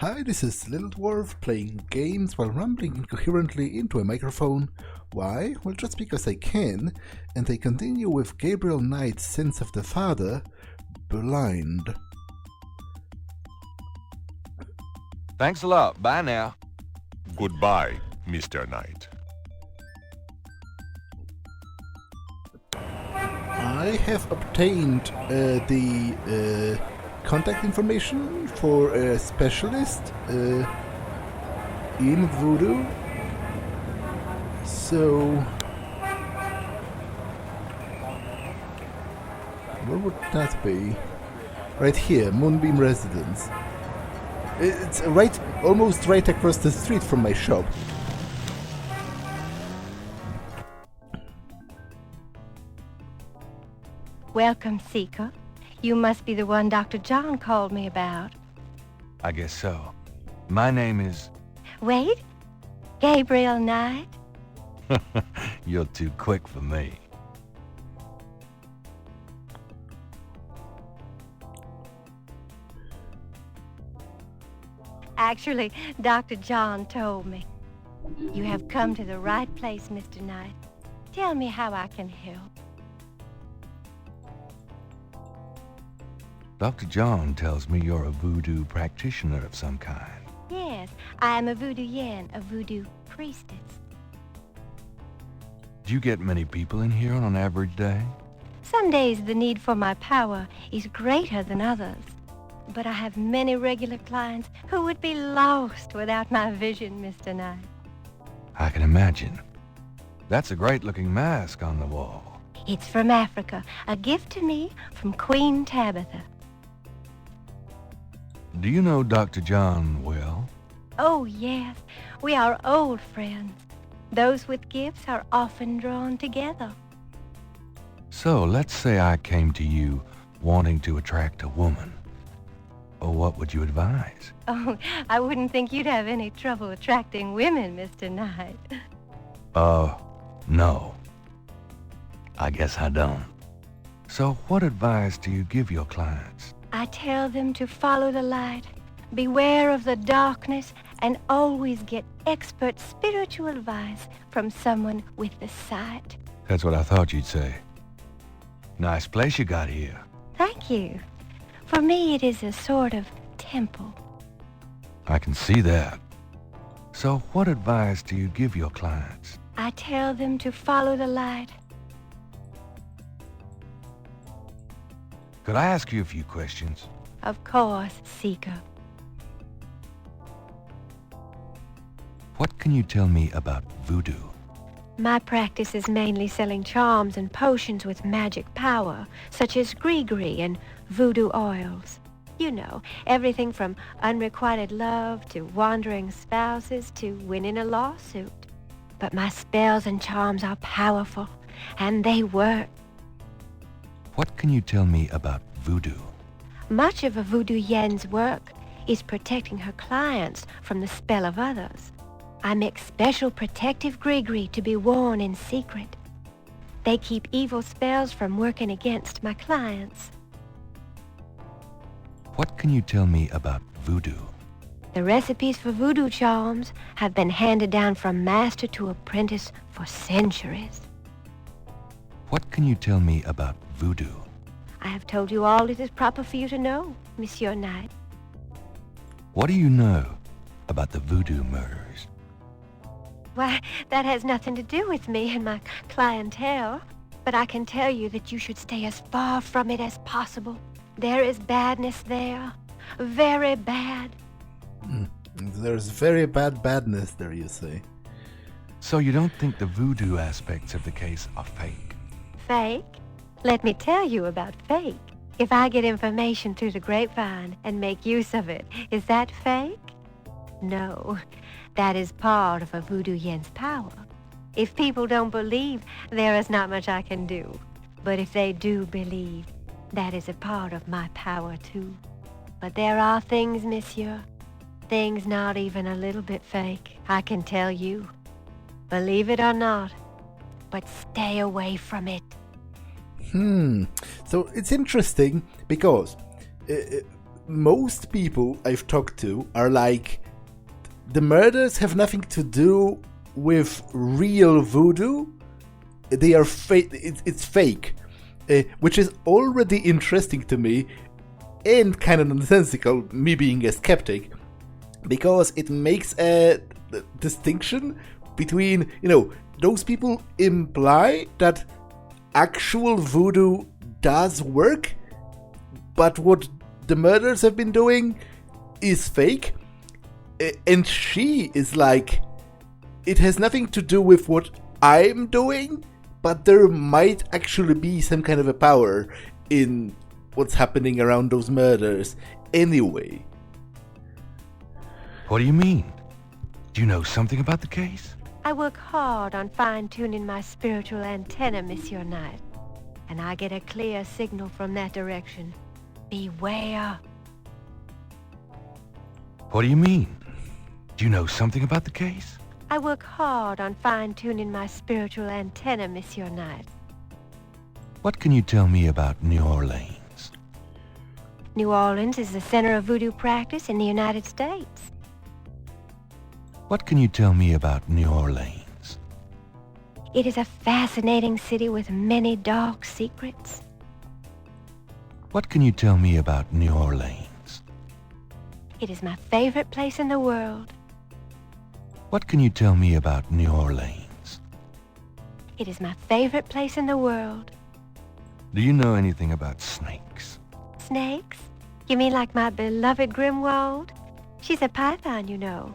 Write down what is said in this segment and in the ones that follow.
Hi, this is Little Dwarf playing games while rambling incoherently into a microphone. Why? Well, just because I can, and I continue with Gabriel Knight's Sins of the Father, Blind. Thanks a lot. Bye now. Goodbye, Mr. Knight. I have obtained the contact information for a specialist in Voodoo. So, where would that be? Right here, Moonbeam Residence. It's almost right across the street from my shop. Welcome, Seeker. You must be the one Dr. John called me about. I guess so. My name is... Wait? Gabriel Knight? You're too quick for me. Actually, Dr. John told me. You have come to the right place, Mr. Knight. Tell me how I can help. Dr. John tells me you're a voodoo practitioner of some kind. Yes, I am a voodoo yen, a voodoo priestess. Do you get many people in here on an average day? Some days the need for my power is greater than others. But I have many regular clients who would be lost without my vision, Mr. Knight. I can imagine. That's a great-looking mask on the wall. It's from Africa, a gift to me from Queen Tabitha. Do you know Dr. John well? Oh, yes. We are old friends. Those with gifts are often drawn together. So, let's say I came to you wanting to attract a woman. What would you advise? Oh, I wouldn't think you'd have any trouble attracting women, Mr. Knight. No. I guess I don't. So, what advice do you give your clients? I tell them to follow the light, beware of the darkness, and always get expert spiritual advice from someone with the sight. That's what I thought you'd say. Nice place you got here. Thank you. For me, it is a sort of temple. I can see that. So, what advice do you give your clients? I tell them to follow the light. Could I ask you a few questions? Of course, Seeker. What can you tell me about voodoo? My practice is mainly selling charms and potions with magic power, such as gree-gree and voodoo oils. You know, everything from unrequited love to wandering spouses to winning a lawsuit. But my spells and charms are powerful, and they work. What can you tell me about voodoo? Much of a voodoo yen's work is protecting her clients from the spell of others. I make special protective gree-gree to be worn in secret. They keep evil spells from working against my clients. What can you tell me about voodoo? The recipes for voodoo charms have been handed down from master to apprentice for centuries. What can you tell me about voodoo? I have told you all it is proper for you to know, Monsieur Knight. What do you know about the voodoo murders? Why, that has nothing to do with me and my clientele. But I can tell you that you should stay as far from it as possible. There is badness there. Very bad. There's very bad badness there, you say. So you don't think the voodoo aspects of the case are fake? Fake? Let me tell you about fake. If I get information through the grapevine and make use of it, is that fake? No, that is part of a voodoo yen's power. If people don't believe, there is not much I can do. But if they do believe, that is a part of my power too. But there are things, monsieur, things not even a little bit fake, I can tell you. Believe it or not, but stay away from it. So it's interesting because most people I've talked to are like, the murders have nothing to do with real voodoo. They are fake. It's fake, which is already interesting to me and kind of nonsensical, me being a skeptic, because it makes a distinction between, those people imply that actual voodoo does work, but what the murders have been doing is fake. And she is like, it has nothing to do with what I'm doing, but there might actually be some kind of a power in what's happening around those murders anyway. What do you mean? Do you know something about the case? I work hard on fine-tuning my spiritual antenna, Monsieur Knight, and I get a clear signal from that direction. Beware. What do you mean? Do you know something about the case? I work hard on fine-tuning my spiritual antenna, Monsieur Knight. What can you tell me about New Orleans? New Orleans is the center of voodoo practice in the United States. What can you tell me about New Orleans? It is a fascinating city with many dark secrets. What can you tell me about New Orleans? It is my favorite place in the world. What can you tell me about New Orleans? It is my favorite place in the world. Do you know anything about snakes? Snakes? You mean like my beloved Grimwald? She's a python, you know.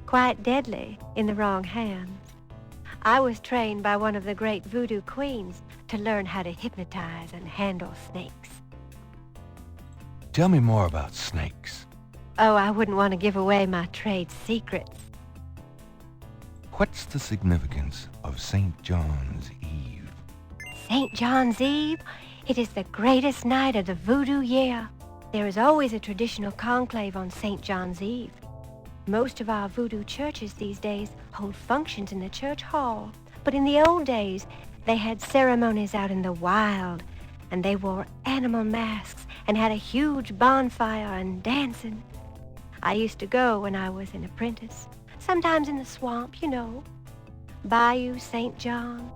Quite deadly in the wrong hands. I was trained by one of the great voodoo queens to learn how to hypnotize and handle snakes. Tell me more about snakes. Oh, I wouldn't want to give away my trade secrets. What's the significance of St. John's Eve? St. John's Eve? It is the greatest night of the voodoo year. There is always a traditional conclave on St. John's Eve. Most of our voodoo churches these days hold functions in the church hall, but in the old days, they had ceremonies out in the wild, and they wore animal masks and had a huge bonfire and dancing. I used to go when I was an apprentice, sometimes in the swamp, Bayou St. John,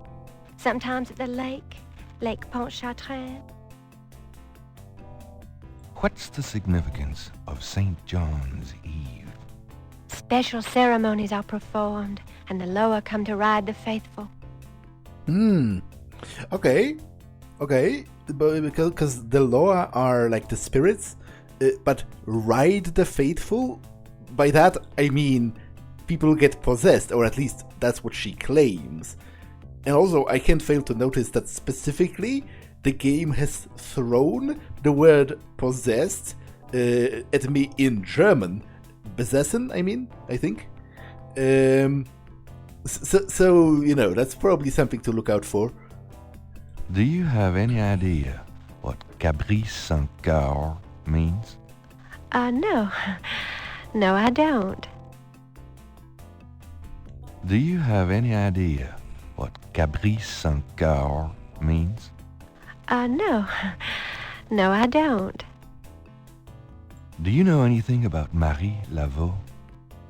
sometimes at the lake, Lake Pontchartrain. What's the significance of St. John's Eve? Special ceremonies are performed, and the Loa come to ride the faithful. Okay. Because the Loa are like the spirits, but ride the faithful? By that, I mean people get possessed, or at least that's what she claims. And also, I can't fail to notice that specifically, the game has thrown the word possessed at me in German. Besessen, I think. So, that's probably something to look out for. Do you have any idea what Caprice sans cœur means? No. No, I don't. Do you have any idea what Caprice sans cœur means? No. No, I don't. Do you know anything about Marie Laveau?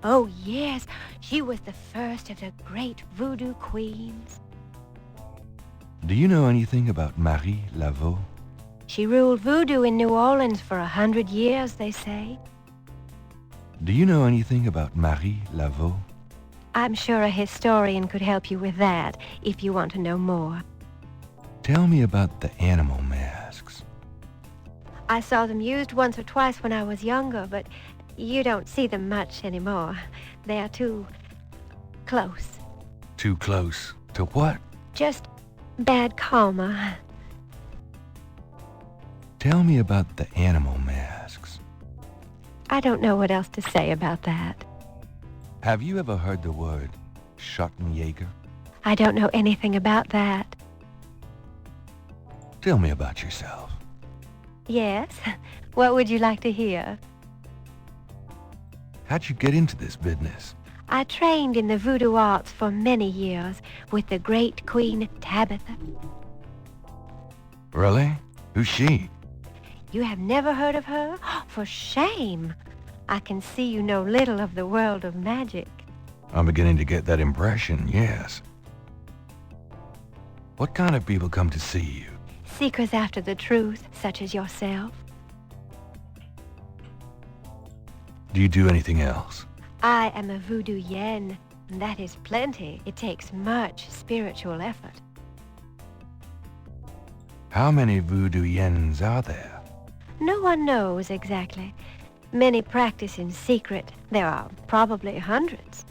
Oh, yes. She was the first of the great voodoo queens. Do you know anything about Marie Laveau? She ruled voodoo in New Orleans for 100 years, they say. Do you know anything about Marie Laveau? I'm sure a historian could help you with that, if you want to know more. Tell me about the animal masks. I saw them used once or twice when I was younger, but you don't see them much anymore. They are too close. Too close to what? Just bad karma. Tell me about the animal masks. I don't know what else to say about that. Have you ever heard the word Schattenjäger? I don't know anything about that. Tell me about yourself. Yes? What would you like to hear? How'd you get into this business? I trained in the voodoo arts for many years with the great Queen Tabitha. Really? Who's she? You have never heard of her? For shame! I can see you know little of the world of magic. I'm beginning to get that impression, yes. What kind of people come to see you? Seekers after the truth, such as yourself. Do you do anything else? I am a voodoo yen, and that is plenty. It takes much spiritual effort. How many voodoo yens are there? No one knows exactly. Many practice in secret. There are probably hundreds.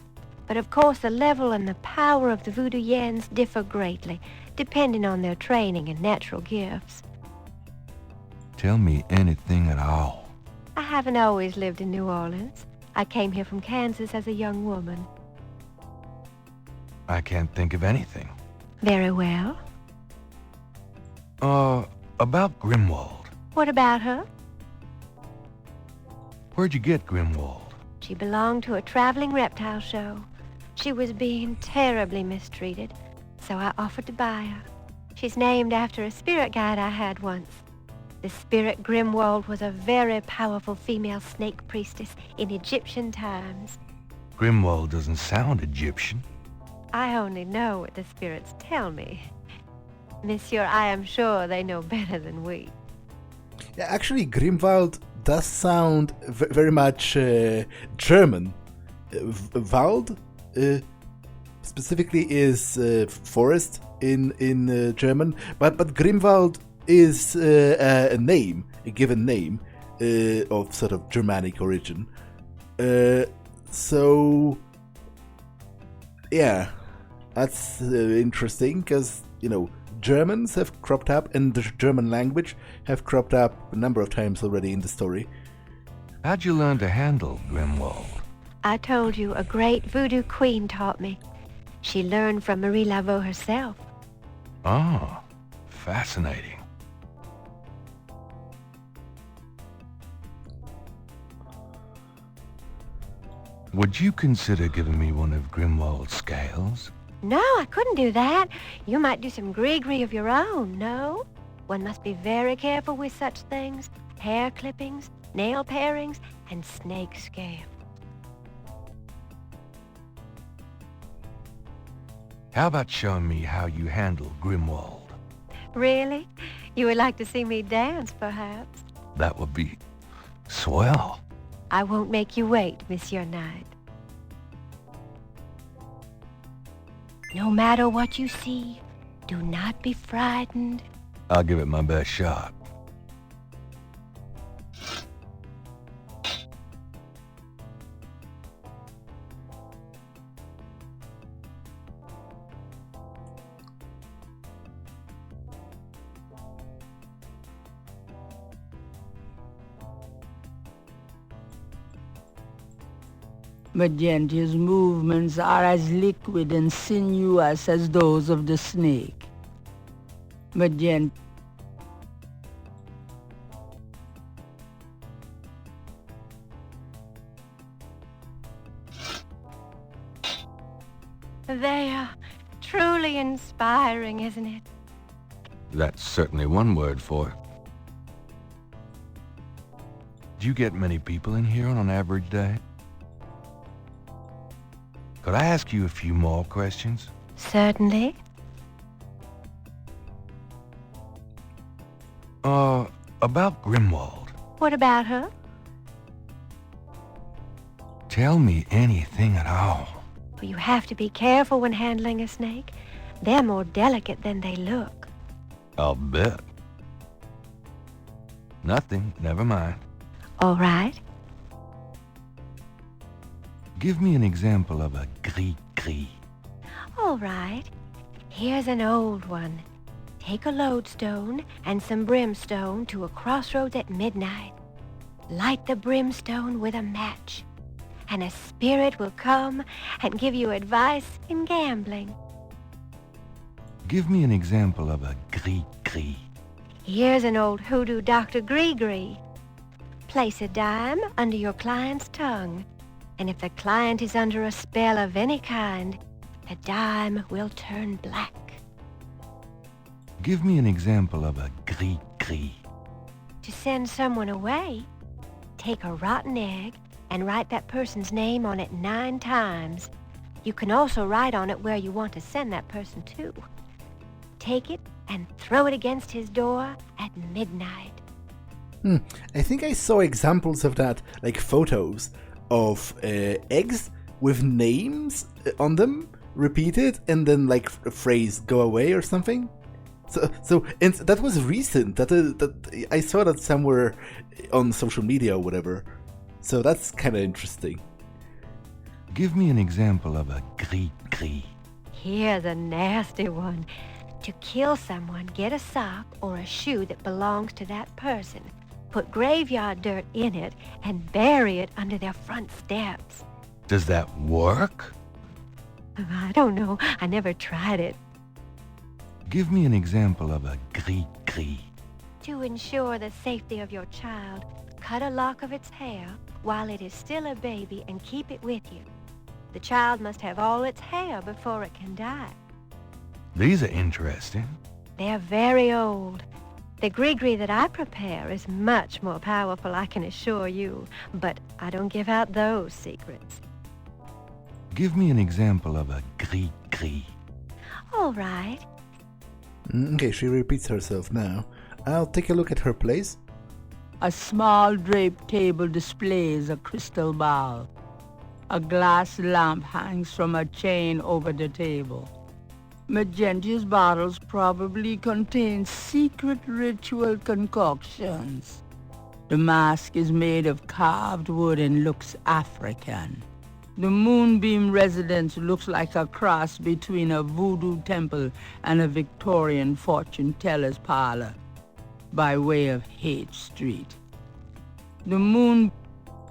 But of course the level and the power of the voodoo yens differ greatly, depending on their training and natural gifts. Tell me anything at all. I haven't always lived in New Orleans. I came here from Kansas as a young woman. I can't think of anything. Very well. About Grimwald. What about her? Where'd you get Grimwald? She belonged to a traveling reptile show. She was being terribly mistreated, so I offered to buy her. She's named after a spirit guide I had once. The spirit Grimwald was a very powerful female snake priestess in Egyptian times. Grimwald doesn't sound Egyptian. I only know what the spirits tell me. Monsieur, I am sure they know better than we. Yeah, actually, Grimwald does sound very much German. Wald specifically is forest in German, but Grimwald is a name, a given name of sort of Germanic origin. So yeah, that's interesting because, you know, Germans have cropped up, and the German language have cropped up a number of times already in the story. How'd you learn to handle Grimwald? I told you a great voodoo queen taught me. She learned from Marie Laveau herself. Ah, fascinating. Would you consider giving me one of Grimwald's scales? No, I couldn't do that. You might do some gree-gree of your own, no? One must be very careful with such things. Hair clippings, nail parings, and snake scale. How about showing me how you handle Grimwald? Really? You would like to see me dance, perhaps? That would be swell. I won't make you wait, Monsieur Knight. No matter what you see, do not be frightened. I'll give it my best shot. But yet his movements are as liquid and sinuous as those of the snake. But yet They are truly inspiring, isn't it? That's certainly one word for it. Do you get many people in here on an average day? Could I ask you a few more questions? Certainly. About Grimwald. What about her? Tell me anything at all. Well, you have to be careful when handling a snake. They're more delicate than they look. I'll bet. Nothing, never mind. All right. Give me an example of a gris-gris. All right. Here's an old one. Take a lodestone and some brimstone to a crossroads at midnight. Light the brimstone with a match, and a spirit will come and give you advice in gambling. Give me an example of a gris-gris. Here's an old hoodoo Dr. Gree-Gree. Place a dime under your client's tongue, and if the client is under a spell of any kind, the dime will turn black. Give me an example of a gris-gris. To send someone away, take a rotten egg and write that person's name on it 9 times. You can also write on it where you want to send that person to. Take it and throw it against his door at midnight. I think I saw examples of that, like photos of eggs with names on them, repeated, and then like a phrase "go away" or something. So, and that was recent. That I saw that somewhere on social media or whatever. So that's kind of interesting. Give me an example of a gris-gris. Here's a nasty one. To kill someone, get a sock or a shoe that belongs to that person. Put graveyard dirt in it and bury it under their front steps. Does that work? I don't know. I never tried it. Give me an example of a gris-gris. To ensure the safety of your child, cut a lock of its hair while it is still a baby and keep it with you. The child must have all its hair before it can die. These are interesting. They're very old. The gris-gris that I prepare is much more powerful, I can assure you, but I don't give out those secrets. Give me an example of a gris-gris. All right. Okay, she repeats herself now. I'll take a look at her place. A small draped table displays a crystal ball. A glass lamp hangs from a chain over the table. Magentia's bottles probably contain secret ritual concoctions. The mask is made of carved wood and looks African. The Moonbeam residence looks like a cross between a voodoo temple and a Victorian fortune teller's parlor, by way of H Street. The moon,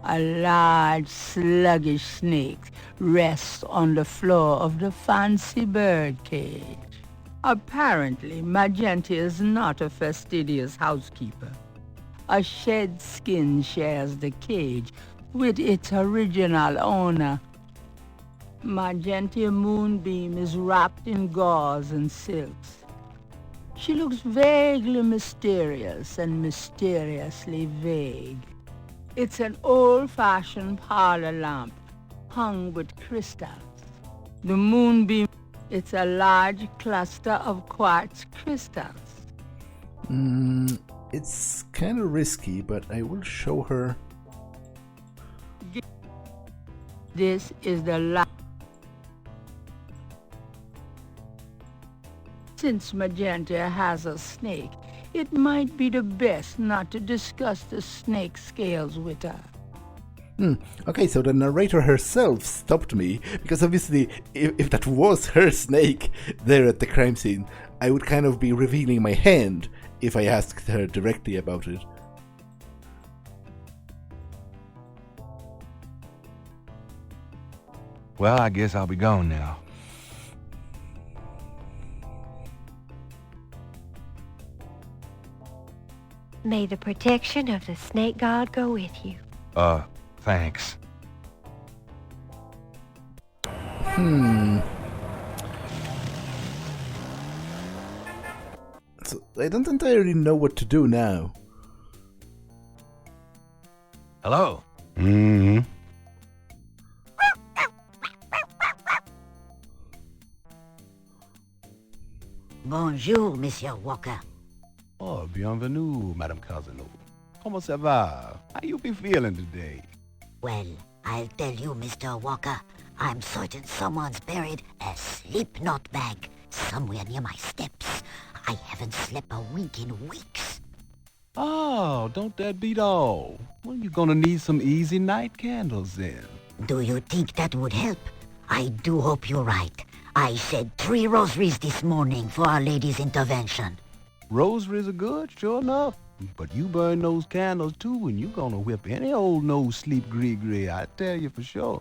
a large, sluggish snake, rests on the floor of the fancy bird cage. Apparently, Magenta is not a fastidious housekeeper. A shed skin shares the cage with its original owner. Magenta Moonbeam is wrapped in gauze and silks. She looks vaguely mysterious and mysteriously vague. It's an old-fashioned parlor lamp hung with crystals. The Moonbeam, it's a large cluster of quartz crystals. It's kind of risky, but I will show her. This is the last. Since Magenta has a snake, it might be the best not to discuss the snake scales with her. Okay, so the narrator herself stopped me, because obviously if that was her snake there at the crime scene, I would kind of be revealing my hand if I asked her directly about it. Well, I guess I'll be gone now. May the protection of the snake god go with you. Thanks. So I don't entirely know what to do now. Hello? Bonjour, Monsieur Walker. Oh, bienvenue, Madame Casino. Comment ça va? How you be feeling today? Well, I'll tell you, Mr. Walker, I'm certain someone's buried a slip-knot bag somewhere near my steps. I haven't slept a wink in weeks. Oh, don't that beat all? Well, you're gonna need some easy night candles then. Do you think that would help? I do hope you're right. I said 3 rosaries this morning for Our Lady's intervention. Rosaries are good, sure enough. But you burn those candles too, and you're gonna whip any old no-sleep gris-gris, I tell you for sure.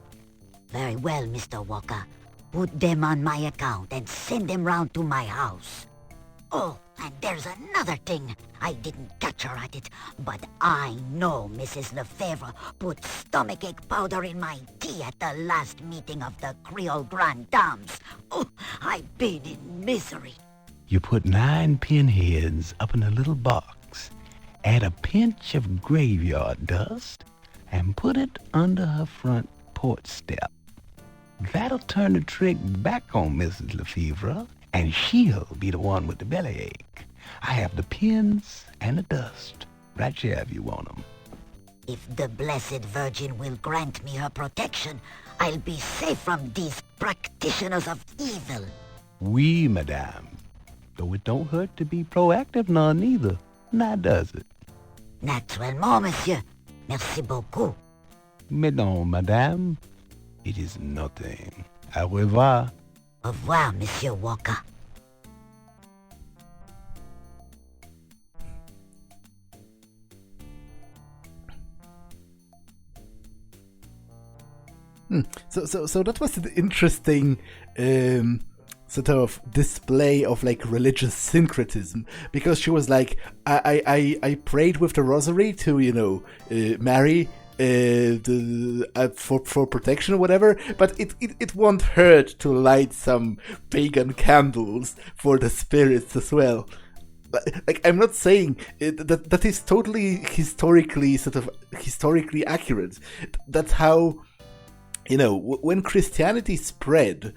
Very well, Mr. Walker. Put them on my account and send them round to my house. Oh, and there's another thing. I didn't catch her at it, but I know Mrs. Lefebvre put stomachache powder in my tea at the last meeting of the Creole Grand Dames. Oh, I've been in misery. You put 9 pinheads up in a little box, Add a pinch of graveyard dust and put it under her front porch step. That'll turn the trick back on Mrs. Lefevre, and she'll be the one with the bellyache. I have the pins and the dust right here if you want them. If the Blessed Virgin will grant me her protection, I'll be safe from these practitioners of evil. Oui, madame. Though it don't hurt to be proactive none neither. Now does it? Naturellement, monsieur. Merci beaucoup. Mais non, madame. It is nothing. Au revoir. Au revoir, Monsieur Walker. So that was an interesting sort of display of like religious syncretism, because she was like, I prayed with the rosary to marry for protection or whatever, but it won't hurt to light some pagan candles for the spirits as well. Like, I'm not saying that is totally historically accurate. That's how, when Christianity spread,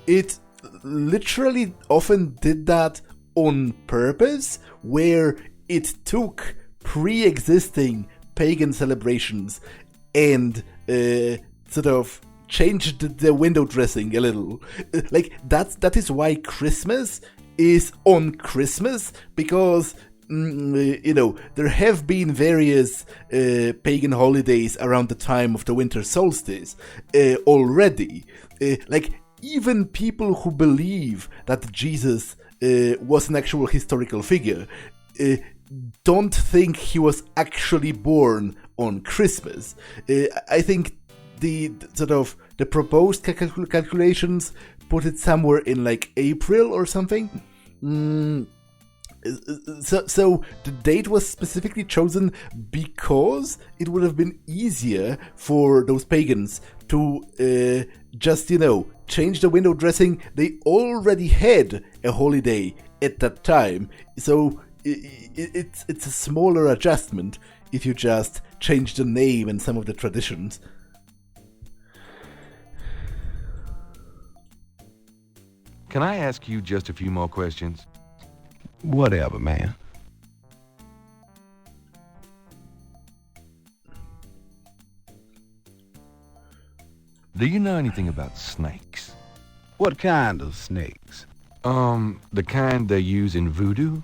it literally often did that on purpose, where it took pre-existing pagan celebrations and sort of changed the window dressing a little. Like, that is why Christmas is on Christmas, because there have been various pagan holidays around the time of the winter solstice already. Like, even people who believe that Jesus was an actual historical figure don't think he was actually born on Christmas. I think the proposed calculations put it somewhere in like April or something. So the date was specifically chosen because it would have been easier for those pagans to just change the window dressing. They already had a holiday at that time, so it's a smaller adjustment if you just change the name and some of the traditions. Can I ask you just a few more questions? Whatever, man. Do you know anything about snakes? What kind of snakes? The kind they use in voodoo?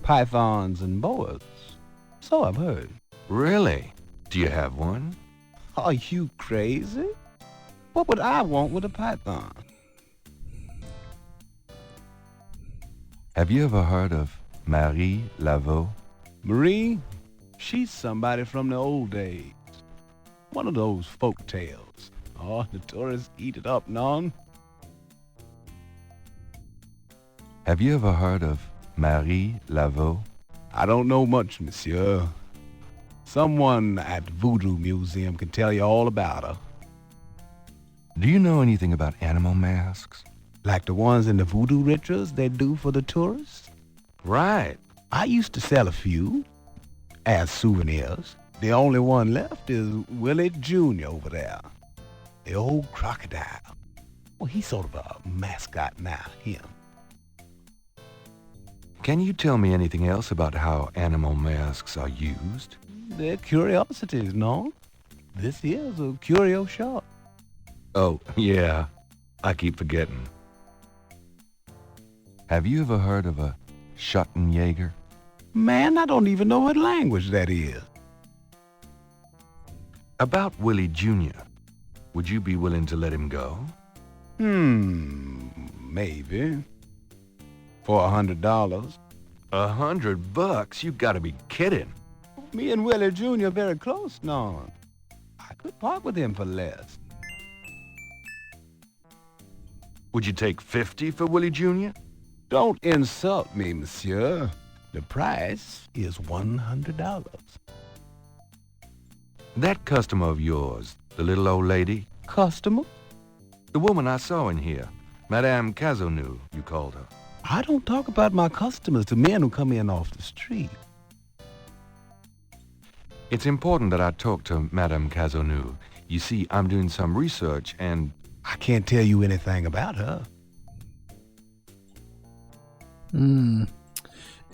Pythons and boas. So I've heard. Really? Do you have one? Are you crazy? What would I want with a python? Have you ever heard of Marie Laveau? Marie? She's somebody from the old days. One of those folk tales. Oh, the tourists eat it up, non? Have you ever heard of Marie Laveau? I don't know much, monsieur. Someone at Voodoo Museum can tell you all about her. Do you know anything about animal masks? Like the ones in the voodoo rituals they do for the tourists? Right. I used to sell a few as souvenirs. The only one left is Willie Jr. over there. The old crocodile. Well, he's sort of a mascot now, him. Can you tell me anything else about how animal masks are used? They're curiosities, no? This is a curio shop. Oh, yeah. I keep forgetting. Have you ever heard of a Schattenjäger? Man, I don't even know what language that is. About Willie Jr., would you be willing to let him go? Maybe. For $100. $100? You gotta be kidding. Me and Willie Jr. are very close now. I could part with him for less. Would you take 50 for Willie Jr.? Don't insult me, monsieur. The price is $100. That customer of yours, the little old lady? Customer? The woman I saw in here. Madame Cazonou, you called her. I don't talk about my customers to men who come in off the street. It's important that I talk to Madame Cazonou. You see, I'm doing some research and... I can't tell you anything about her.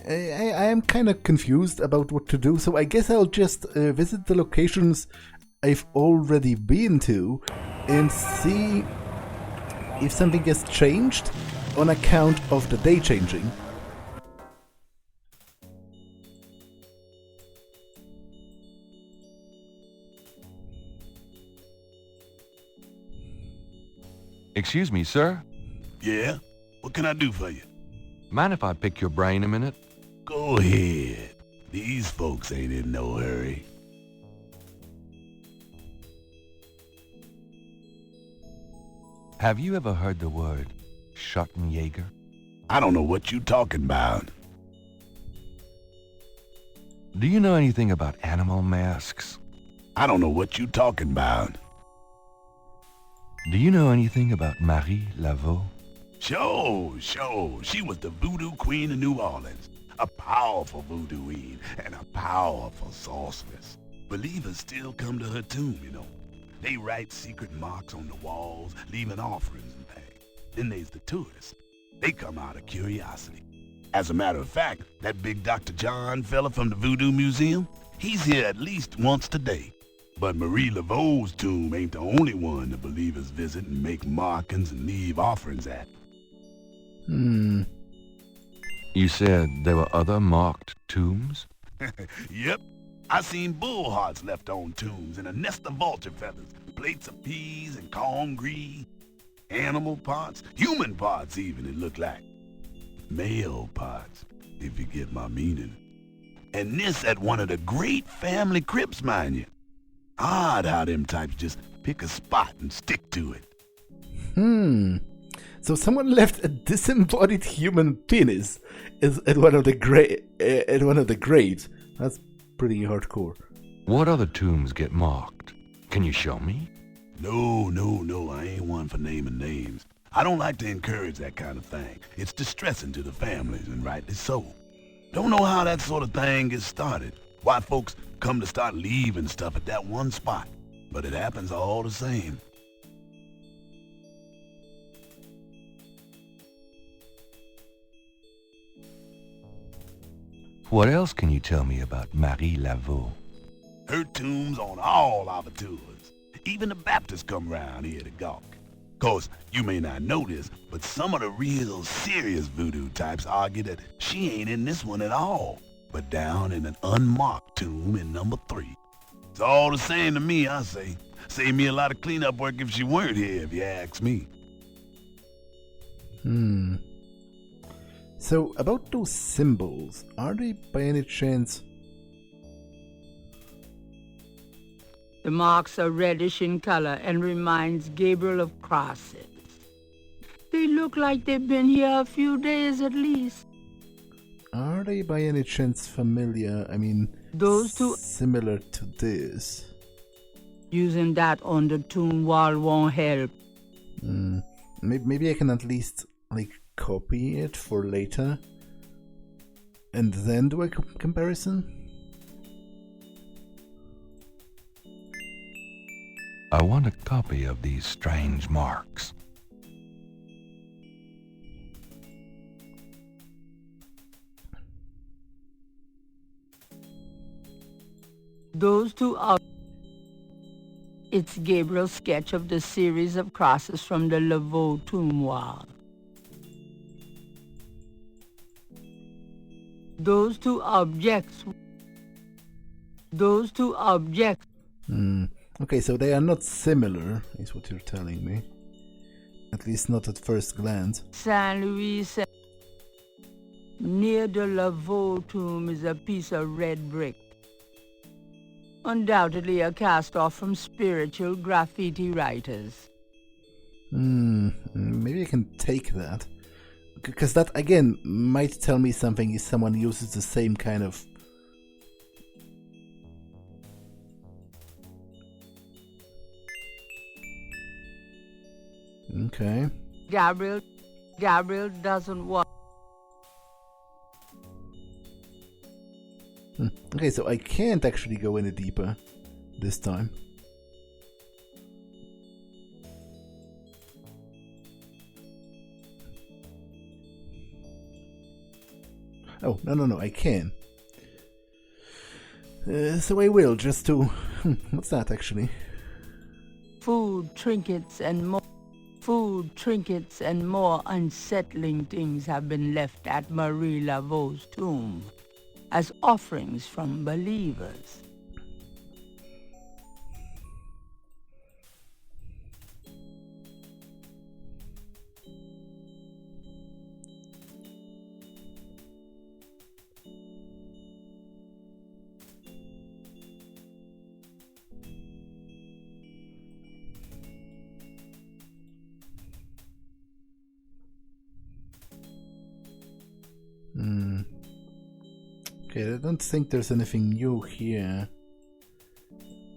I am kind of confused about what to do, so I guess I'll just visit the locations I've already been to and see if something has changed on account of the day changing. Excuse me, sir? Yeah? What can I do for you? Mind if I pick your brain a minute? Go ahead. These folks ain't in no hurry. Have you ever heard the word Schattenjäger? I don't know what you talking about. Do you know anything about animal masks? I don't know what you talking about. Do you know anything about Marie Laveau? Sure. She was the voodoo queen of New Orleans. A powerful voodooine and a powerful sorceress. Believers still come to her tomb, you know. They write secret marks on the walls, leaving offerings and things. Then there's the tourists. They come out of curiosity. As a matter of fact, that big Dr. John fella from the Voodoo Museum, he's here at least once today. But Marie Laveau's tomb ain't the only one the believers visit and make markings and leave offerings at. You said there were other marked tombs? Yep. I seen bull hearts left on tombs and a nest of vulture feathers, plates of peas and cornmeal, animal parts, human parts even, it looked like. Male parts, if you get my meaning. And this at one of the great family crypts, mind you. Odd how them types just pick a spot and stick to it. So someone left a disembodied human penis at one of the graves. That's pretty hardcore. What other tombs get marked? Can you show me? No, I ain't one for naming names. I don't like to encourage that kind of thing. It's distressing to the families, and rightly so. Don't know how that sort of thing gets started. Why folks come to start leaving stuff at that one spot. But it happens all the same. What else can you tell me about Marie Laveau? Her tomb's on all our tours. Even the Baptists come round here to gawk. Course, you may not know this, but some of the real serious voodoo types argue that she ain't in this one at all, but down in an unmarked tomb in number 3. It's all the same to me, I say. Save me a lot of cleanup work if she weren't here, if you ask me. So, about those symbols, are they by any chance... The marks are reddish in color and reminds Gabriel of crosses. They look like they've been here a few days at least. Are they by any chance familiar? I mean, Those two... similar to this? Using that on the tomb wall won't help. Maybe I can at least, copy it for later? And then do a comparison? I want a copy of these strange marks. Those two are... It's Gabriel's sketch of the series of crosses from the Laveau tomb wall. Those two objects... Okay, so they are not similar, is what you're telling me. At least not at first glance. Saint Louis... Near the Laveau tomb is a piece of red brick. Undoubtedly a cast-off from spiritual graffiti writers. Maybe I can take that. Because that, again, might tell me something if someone uses the same kind of... Okay. Gabriel doesn't want... Okay, so I can't actually go any deeper this time. Oh, no, I can. So I will, just to... what's that, actually? Food, trinkets, and more unsettling things have been left at Marie Laveau's tomb as offerings from believers. Okay, I don't think there's anything new here.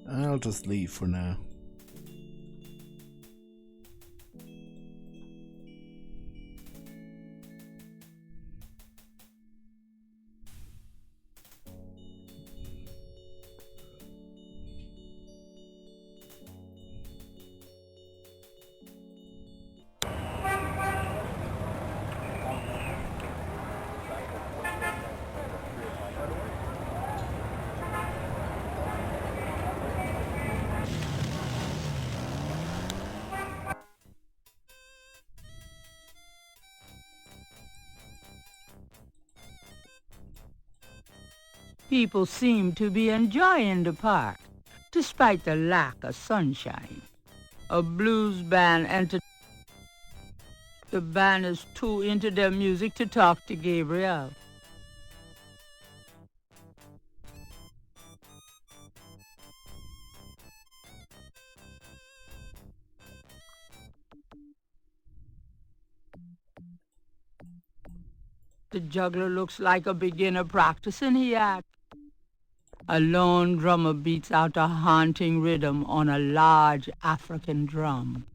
I'll just leave for now. People seem to be enjoying the park, despite the lack of sunshine. A blues band entered. The band is too into their music to talk to Gabriel. The juggler looks like a beginner practicing the act. A lone drummer beats out a haunting rhythm on a large African drum.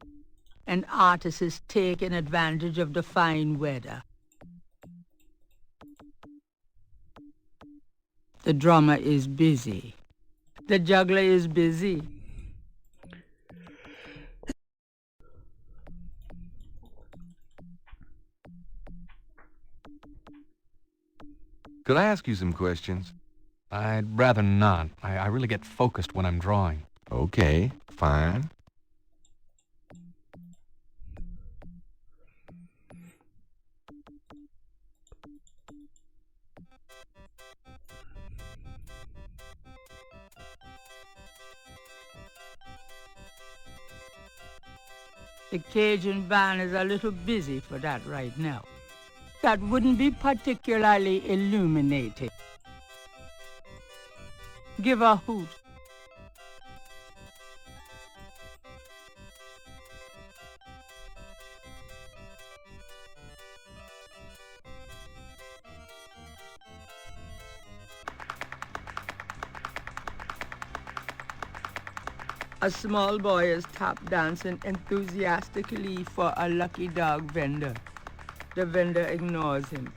An artist is taking advantage of the fine weather. The drummer is busy. The juggler is busy. Could I ask you some questions? I'd rather not. I really get focused when I'm drawing. Okay, fine. The Cajun band is a little busy for that right now. That wouldn't be particularly illuminating. Give a hoot. A small boy is tap dancing enthusiastically for a lucky dog vendor. The vendor ignores him.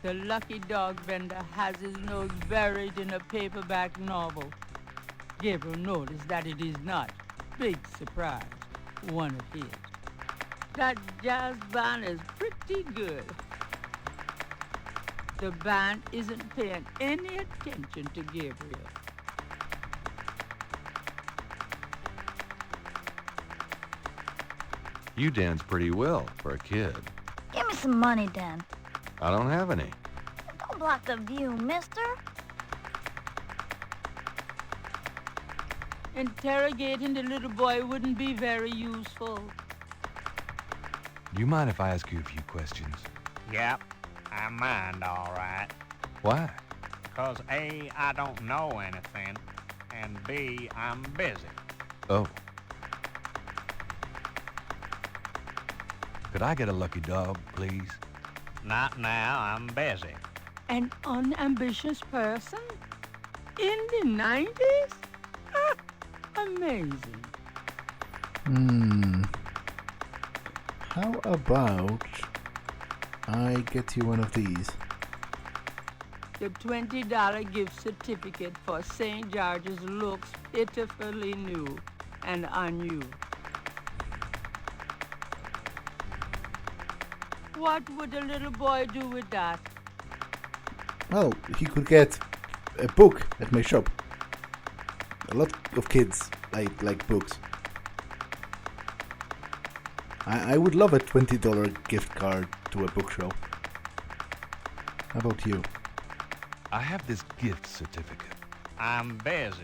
The lucky dog vendor has his nose buried in a paperback novel. Gabriel noticed that it is not. Big surprise. One of his. That jazz band is pretty good. The band isn't paying any attention to Gabriel. You dance pretty well for a kid. Give me some money, Dan. I don't have any. Don't block the view, mister. Interrogating the little boy wouldn't be very useful. Do you mind if I ask you a few questions? Yep, I mind, all right. Why? 'Cause A, I don't know anything, and B, I'm busy. Oh. Could I get a lucky dog, please? Not now, I'm busy. An unambitious person? In the 90s? Amazing. How about I get you one of these? The $20 gift certificate for St. George's looks pitifully new and unused. What would a little boy do with that? Well, he could get a book at my shop. A lot of kids like books. I would love a $20 gift card to a bookshop. How about you? I have this gift certificate. I'm busy.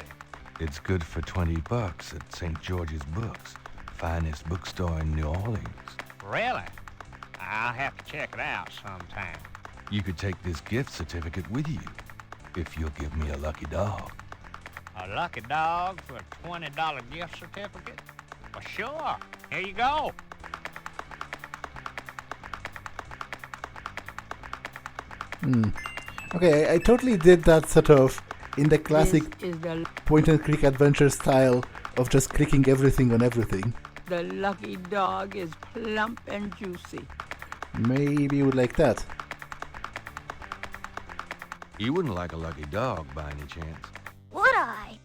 It's good for $20 at St. George's Books, finest bookstore in New Orleans. Really? I'll have to check it out sometime. You could take this gift certificate with you, if you'll give me a lucky dog. A lucky dog for a $20 gift certificate? Well, sure. Here you go. Okay, I totally did that sort of in the classic point-and-click adventure style of just clicking everything on everything. The lucky dog is plump and juicy. Maybe you would like that. You wouldn't like a lucky dog by any chance. Would I?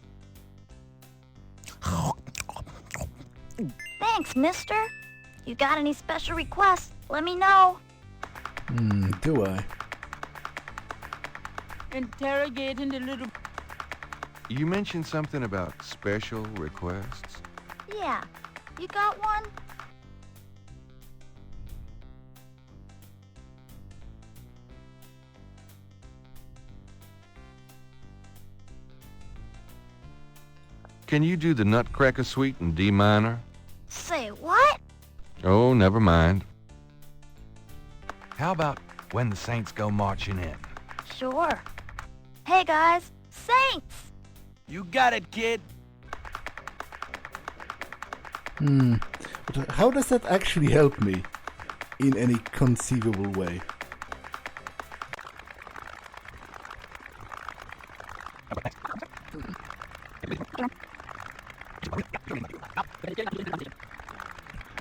Thanks, mister. You got any special requests? Let me know. Do I? Interrogating the little... You mentioned something about special requests? Yeah. You got one? Can you do the Nutcracker Suite in D minor? Say what? Oh, never mind. How about When the Saints Go Marching In? Sure. Hey guys, Saints! You got it, kid. But how does that actually help me in any conceivable way?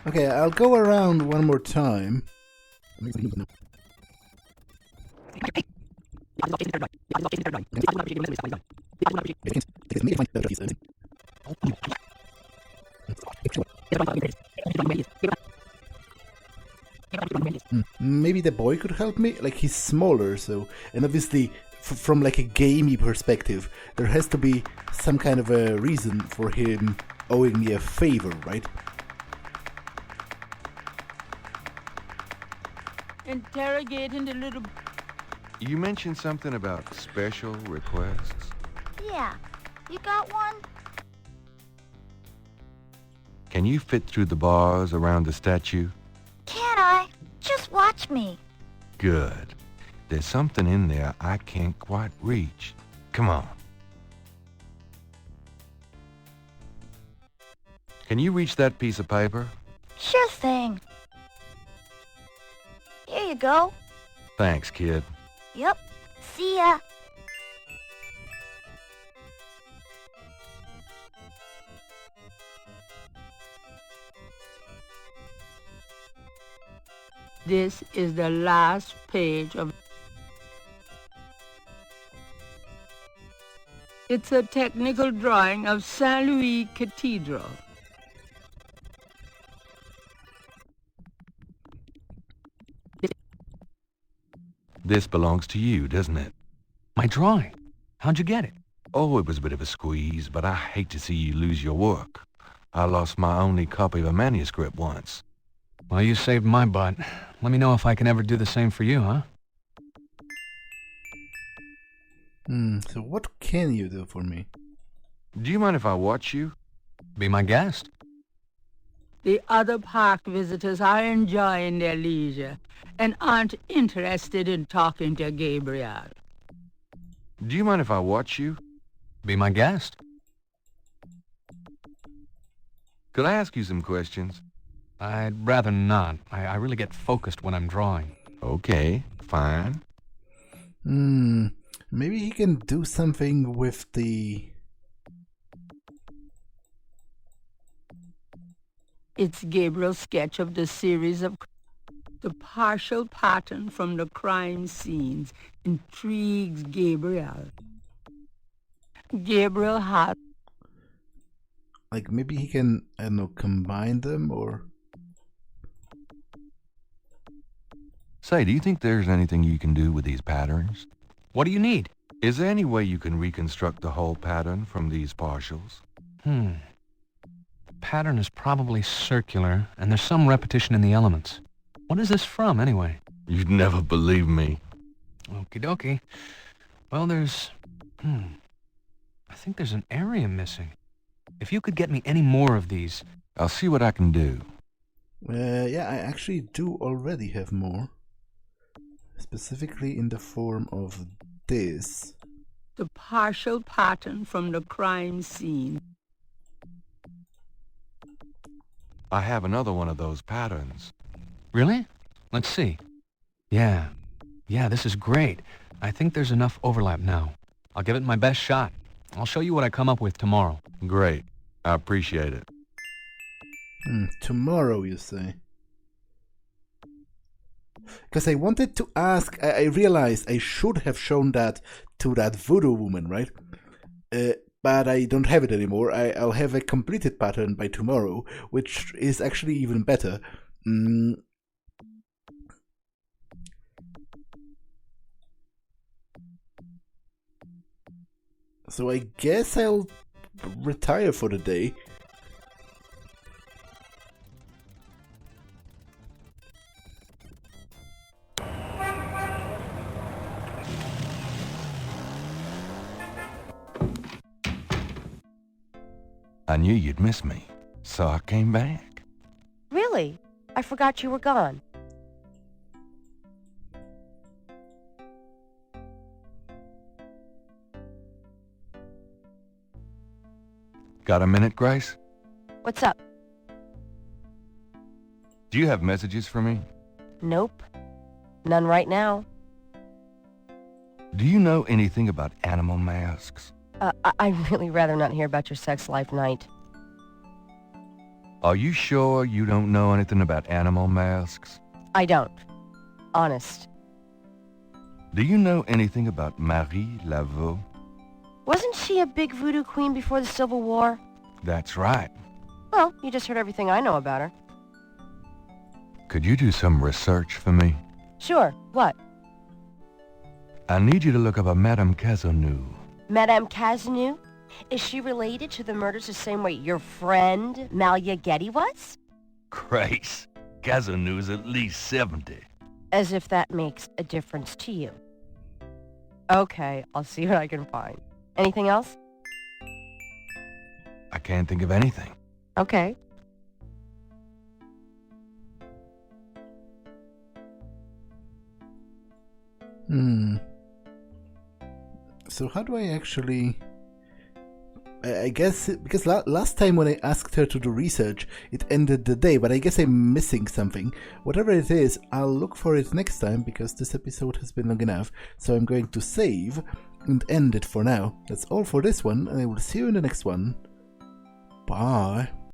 Okay, I'll go around one more time. Maybe the boy could help me? Like, he's smaller, so... And obviously, from like a gamey perspective, there has to be some kind of a reason for him owing me a favor, right? Interrogating the little... You mentioned something about special requests? Yeah. You got one? Can you fit through the bars around the statue? Can I? Just watch me. Good. There's something in there I can't quite reach. Come on. Can you reach that piece of paper? Sure thing. Here you go. Thanks, kid. Yep. See ya. This is the last page of... It's a technical drawing of Saint Louis Cathedral. This belongs to you, doesn't it? My drawing? How'd you get it? Oh, it was a bit of a squeeze, but I hate to see you lose your work. I lost my only copy of a manuscript once. Well, you saved my butt. Let me know if I can ever do the same for you, huh? So what can you do for me? Do you mind if I watch you? Be my guest. The other park visitors are enjoying their leisure and aren't interested in talking to Gabriel. Do you mind if I watch you? Be my guest. Could I ask you some questions? I'd rather not. I really get focused when I'm drawing. Okay, fine. Maybe he can do something with the... It's Gabriel's sketch of the series of... The partial pattern from the crime scenes intrigues Gabriel. Gabriel has... Like, maybe he can, I don't know, combine them, or... Say, do you think there's anything you can do with these patterns? What do you need? Is there any way you can reconstruct the whole pattern from these partials? The pattern is probably circular, and there's some repetition in the elements. What is this from, anyway? You'd never believe me. Okie dokie. Well, there's... I think there's an area missing. If you could get me any more of these... I'll see what I can do. Yeah, I actually do already have more. Specifically in the form of this. The partial pattern from the crime scene. I have another one of those patterns. Really? Let's see. Yeah, this is great. I think there's enough overlap now. I'll give it my best shot. I'll show you what I come up with tomorrow. Great. I appreciate it. Tomorrow, you say? Because I wanted to ask, I realized I should have shown that to that voodoo woman, right? But I don't have it anymore. I'll have a completed pattern by tomorrow, which is actually even better. So I guess I'll retire for the day. I knew you'd miss me, so I came back. Really? I forgot you were gone. Got a minute, Grace? What's up? Do you have messages for me? Nope. None right now. Do you know anything about animal masks? I'd really rather not hear about your sex life, Knight. Are you sure you don't know anything about animal masks? I don't. Honest. Do you know anything about Marie Laveau? Wasn't she a big voodoo queen before the Civil War? That's right. Well, you just heard everything I know about her. Could you do some research for me? Sure. What? I need you to look up a Madame Cazeneuve. Madame Cazeneuve? Is she related to the murders the same way your friend, Malia Getty, was? Grace, Cazeneuve's at least 70. As if that makes a difference to you. Okay, I'll see what I can find. Anything else? I can't think of anything. Okay. So how do I actually... I guess, because last time when I asked her to do research, it ended the day, but I guess I'm missing something. Whatever it is, I'll look for it next time, because this episode has been long enough, so I'm going to save and end it for now. That's all for this one, and I will see you in the next one. Bye.